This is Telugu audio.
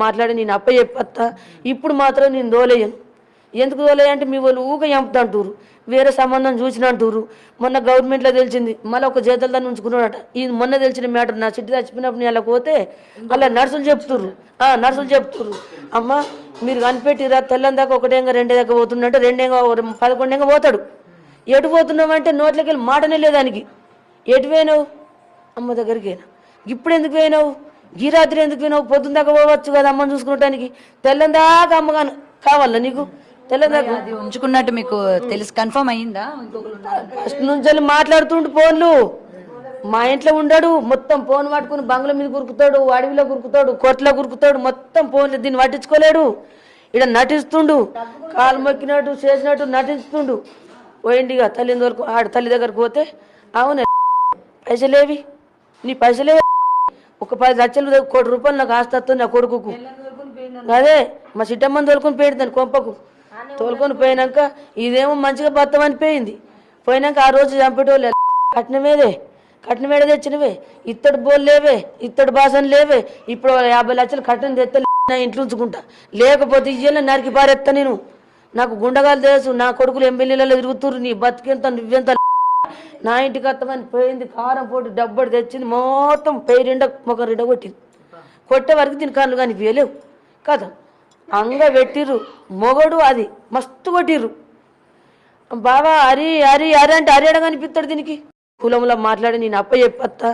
మాట్లాడి నేను అప్ప చెప్పత్తా. ఇప్పుడు మాత్రం నేను దోలేయను. ఎందుకు దోలేయంటే మీ వాళ్ళు ఊక చంపుతంటారు, వేరే సంబంధం చూసినంటారు. మొన్న గవర్నమెంట్లో తెలిసింది, మళ్ళీ ఒక చేతుల దాన్ని ఉంచుకున్నాడట. ఇది మొన్న తెలిసిన మ్యాటర్. నా చిట్టి చచ్చిపోయినప్పుడు నేను అలా పోతే అలా నర్సులు చెప్తుర్రు అమ్మ మీరు కనిపెట్టిరా తెల్లని దాకా ఒకటేంగా రెండే దాకా పోతుందంటే రెండేగా 11 పోతాడు. ఎటు పోతున్నావంటే నోట్లోకి వెళ్ళి మాటనే లేదానికి. ఎటు పోయినావు? అమ్మ దగ్గరికి పోయినా. ఇప్పుడు ఎందుకు పోయినావు? ఈ రాత్రి ఎందుకు పోయినావు? పొద్దున్న దాకా పోవచ్చు కదా అమ్మని చూసుకుంటానికి. తెల్లని దాకా అమ్మగాను కావాలా నీకు? తెల్లని దాకా ఉంచుకున్నట్టు మీకు తెలుసు, కన్ఫర్మ్ అయ్యిందా? ఫస్ట్ నుంచి మాట్లాడుతుండు ఫోన్లు. మా ఇంట్లో ఉండడు, మొత్తం ఫోన్ పట్టుకుని బంగ్లా మీద కురుకుతాడు, అడవిలో కురుకుతాడు, కొట్లో కురుకుతాడు, మొత్తం ఫోన్లు. దీన్ని పట్టించుకోలేడు. ఇక్కడ నటిస్తుండు, కాలు మొక్కినట్టు చేసినట్టు నటిస్తుండు. పోయిండిగా తల్లి వరకు ఆడ తల్లి దగ్గరకు పోతే అవును పైసలేవి నీ పైసలేవి, ఒక 10 లక్షలు 1 కోటి రూపాయలు నాకు ఆస్తి వస్తుంది నా కొడుకుకు. అదే మా చిట్టమ్మని తోలుకొని పోయింది దాని కొంపకు. తోలుకొని పోయినాక ఇదేమో మంచిగా బతమని పోయింది. పోయినాక ఆ రోజు చంపేటోళ్ళు కట్నమేడ తెచ్చినవే, ఇత్తడి బోల్ లేవే, ఇత్తడి బాసన లేవే. ఇప్పుడు 50 లక్షలు కట్నం తెస్తే నా ఇంట్లో ఉంచుకుంటా, లేకపోతే ఇయ్యాల నరికి పారేస్తా నేను. నాకు గుండగాలు తెలుసు, నా కొడుకులు ఎమ్మెల్యేలలో తిరుగుతుర్రు, నీ బతికెంత నువ్వెంత. నా ఇంటికి వస్తామని పోయింది, కారం పోటీ డబ్బడు తెచ్చింది, మొత్తం పేరిండ ఒక 2 కొట్టింది. కొట్టే వరకు దీని కళ్ళు కనిపించలేవు కదా. అంగ పెట్టిర్రు మొగడు, అది మస్తు కొట్టిర్రు. బావా అరి అరి అరి అంటే అరేడ కనిపిస్తాడు దీనికి. కులంలో మాట్లాడి నేను అప్ప చెప్పత్తా.